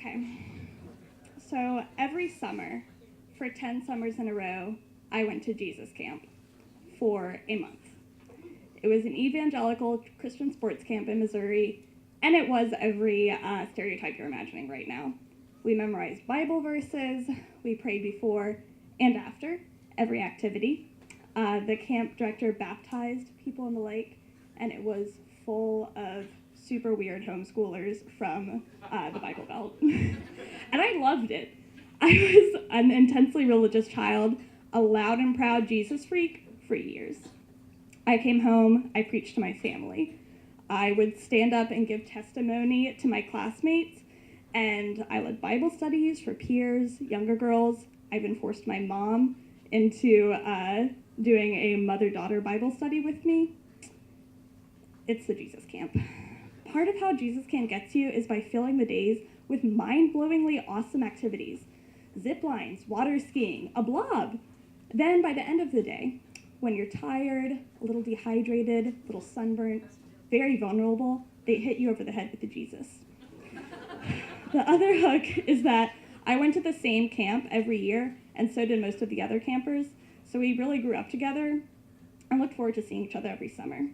Okay, so every summer, for 10 summers in a row, I went to Jesus Camp for a month. It was an evangelical Christian sports camp in Missouri, and it was every stereotype you're imagining right now. We memorized Bible verses, we prayed before and after every activity. The camp director baptized people in the lake, and it was full of super weird homeschoolers from the Bible Belt. And I loved it. I was an intensely religious child, a loud and proud Jesus freak for years. I came home, I preached to my family. I would stand up and give testimony to my classmates, and I led Bible studies for peers, younger girls. I even forced my mom into doing a mother-daughter Bible study with me. It's the Jesus Camp. Part of how Jesus Camp gets you is by filling the days with mind-blowingly awesome activities. Zip lines, water skiing, a blob. Then by the end of the day, when you're tired, a little dehydrated, a little sunburnt, very vulnerable, they hit you over the head with the Jesus. The other hook is that I went to the same camp every year, and so did most of the other campers, so we really grew up together and looked forward to seeing each other every summer.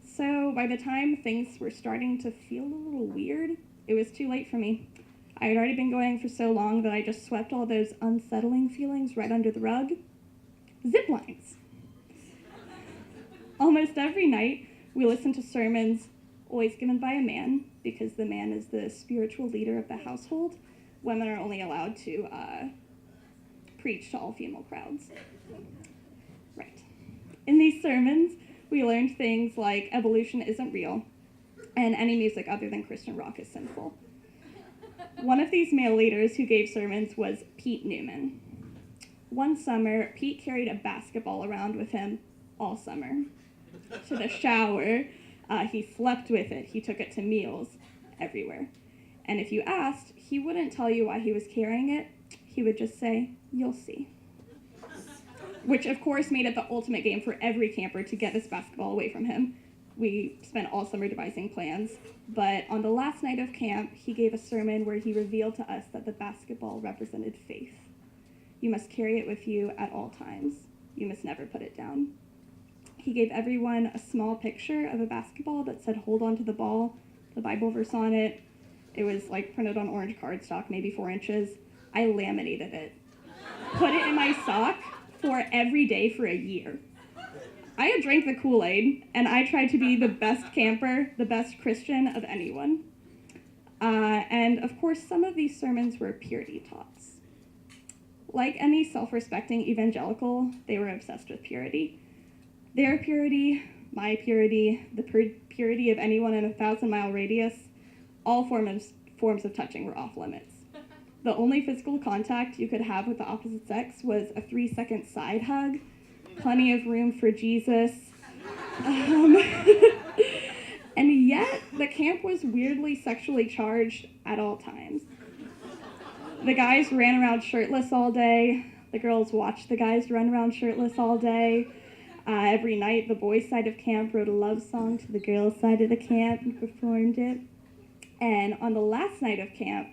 So by the time things were starting to feel a little weird, it was too late for me. I had already been going for so long that I just swept all those unsettling feelings right under the rug. Zip lines. Almost every night, we listened to sermons, always given by a man, because the man is the spiritual leader of the household. Women are only allowed to preach to all female crowds. Right. In these sermons, we learned things like evolution isn't real, and any music other than Christian rock is sinful. One of these male leaders who gave sermons was Pete Newman. One summer, Pete carried a basketball around with him all summer. To the shower, he slept with it, he took it to meals, everywhere. And if you asked, he wouldn't tell you why he was carrying it, he would just say, "You'll see." Which of course made it the ultimate game for every camper to get this basketball away from him. We spent all summer devising plans, but on the last night of camp, he gave a sermon where he revealed to us that the basketball represented faith. You must carry it with you at all times. You must never put it down. He gave everyone a small picture of a basketball that said, "Hold on to the ball," the Bible verse on it. It was like printed on orange cardstock, maybe 4 inches. I laminated it, put it in my sock for every day for a year. I had drank the Kool-Aid, and I tried to be the best camper, the best Christian of anyone. And of course, some of these sermons were purity talks. Like any self-respecting evangelical, they were obsessed with purity. Their purity, my purity, the purity of anyone in a 1,000-mile radius, all forms of touching were off limits. The only physical contact you could have with the opposite sex was a 3-second side hug, plenty of room for Jesus. And yet, the camp was weirdly sexually charged at all times. The guys ran around shirtless all day. The girls watched the guys run around shirtless all day. Every night, the boys' side of camp wrote a love song to the girls' side of the camp and performed it. And on the last night of camp,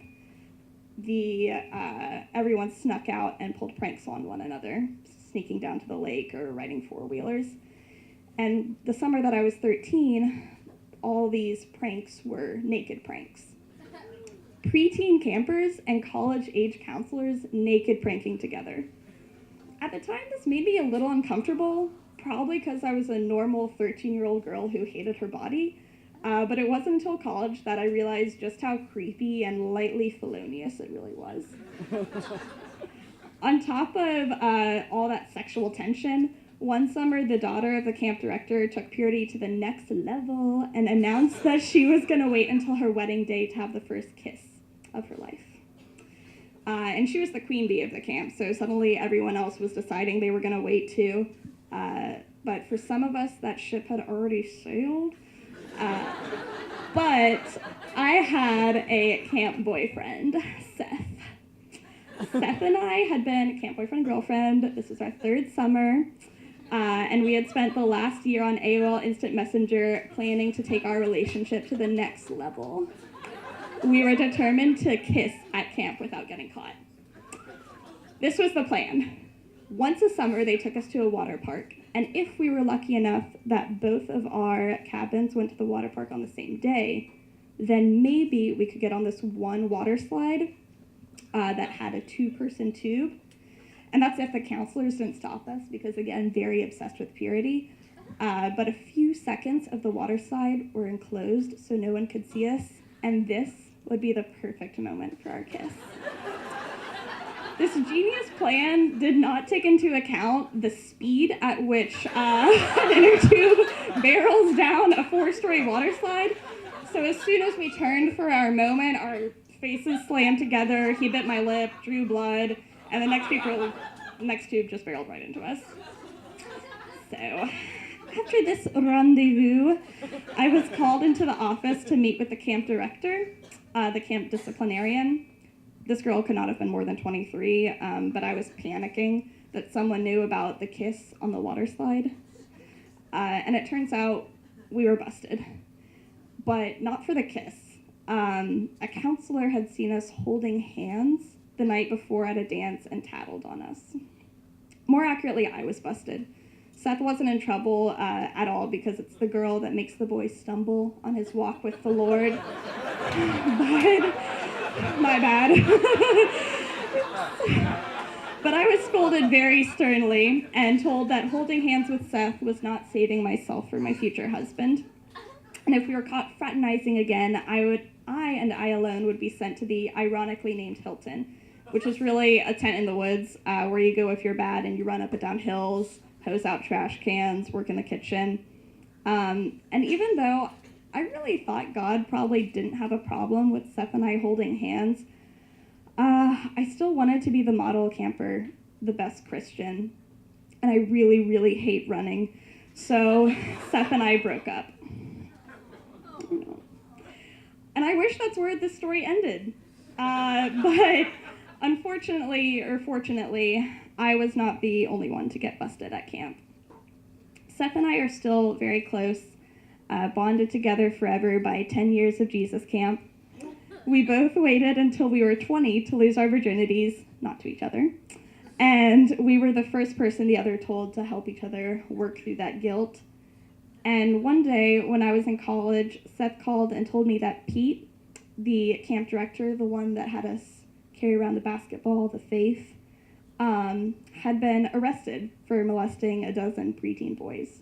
everyone snuck out and pulled pranks on one another, sneaking down to the lake or riding 4-wheelers. And the summer that I was 13, all these pranks were naked pranks. Preteen campers and college-age counselors naked pranking together. At the time, this made me a little uncomfortable, probably because I was a normal 13-year-old girl who hated her body. But it wasn't until college that I realized just how creepy and lightly felonious it really was. On top of all that sexual tension, one summer the daughter of the camp director took purity to the next level and announced that she was going to wait until her wedding day to have the first kiss of her life. And she was the queen bee of the camp, so suddenly everyone else was deciding they were going to wait too. But for some of us, that ship had already sailed. But I had a camp boyfriend, Seth. Seth and I had been camp boyfriend and girlfriend. This was our 3rd summer. And we had spent the last year on AOL Instant Messenger planning to take our relationship to the next level. We were determined to kiss at camp without getting caught. This was the plan. Once a summer, they took us to a water park, and if we were lucky enough that both of our cabins went to the water park on the same day, then maybe we could get on this one water slide that had a 2-person tube. And that's if the counselors didn't stop us, because again, very obsessed with purity. But a few seconds of the water slide were enclosed so no one could see us, and this would be the perfect moment for our kiss. This genius plan did not take into account the speed at which an inner tube barrels down a 4-story water slide. So as soon as we turned for our moment, our faces slammed together, he bit my lip, drew blood, and the next tube just barreled right into us. So after this rendezvous, I was called into the office to meet with the camp director, the camp disciplinarian. This girl could not have been more than 23, but I was panicking that someone knew about the kiss on the water slide. And it turns out we were busted, but not for the kiss. A counselor had seen us holding hands the night before at a dance and tattled on us. More accurately, I was busted. Seth wasn't in trouble at all because it's the girl that makes the boy stumble on his walk with the Lord. But my bad. But I was scolded very sternly and told that holding hands with Seth was not saving myself for my future husband. And if we were caught fraternizing again, I alone would be sent to the ironically named Hilton, which is really a tent in the woods where you go if you're bad and you run up and down hills, hose out trash cans, work in the kitchen. And even though I really thought God probably didn't have a problem with Seth and I holding hands, I still wanted to be the model camper, the best Christian, and I really, really hate running. So Seth and I broke up. And I wish that's where this story ended. But unfortunately, or fortunately, I was not the only one to get busted at camp. Seth and I are still very close, bonded together forever by 10 years of Jesus camp. We both waited until we were 20 to lose our virginities, not to each other. And we were the first person the other told to help each other work through that guilt. And one day when I was in college, Seth called and told me that Pete, the camp director, the one that had us carry around the basketball, the faith, had been arrested for molesting a dozen preteen boys.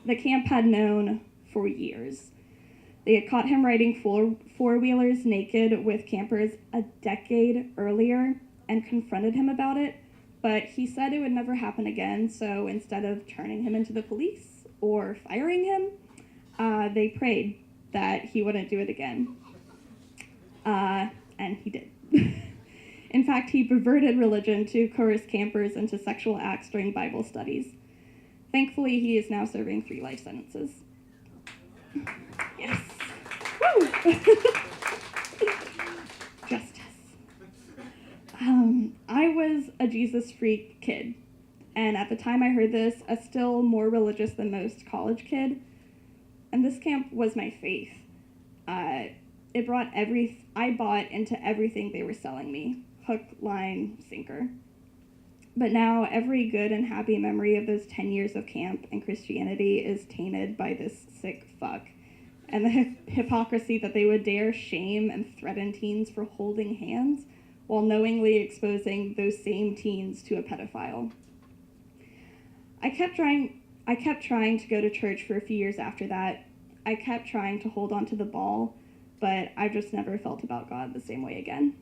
The camp had known for years. They had caught him riding four-wheelers naked with campers a decade earlier and confronted him about it, but he said it would never happen again, so instead of turning him into the police or firing him, they prayed that he wouldn't do it again. And he did. In fact, he perverted religion to coerce campers into sexual acts during Bible studies. Thankfully, he is now serving 3 life sentences. Yes. Woo! Justice. I was a Jesus freak kid. And at the time I heard this, a still more religious than most college kid. And this camp was my faith. I bought into everything they were selling me. Hook, line, sinker. But now every good and happy memory of those 10 years of camp and Christianity is tainted by this sick fuck. And the hypocrisy that they would dare shame and threaten teens for holding hands while knowingly exposing those same teens to a pedophile. I kept trying to go to church for a few years after that. I kept trying to hold on to the ball, but I just never felt about God the same way again.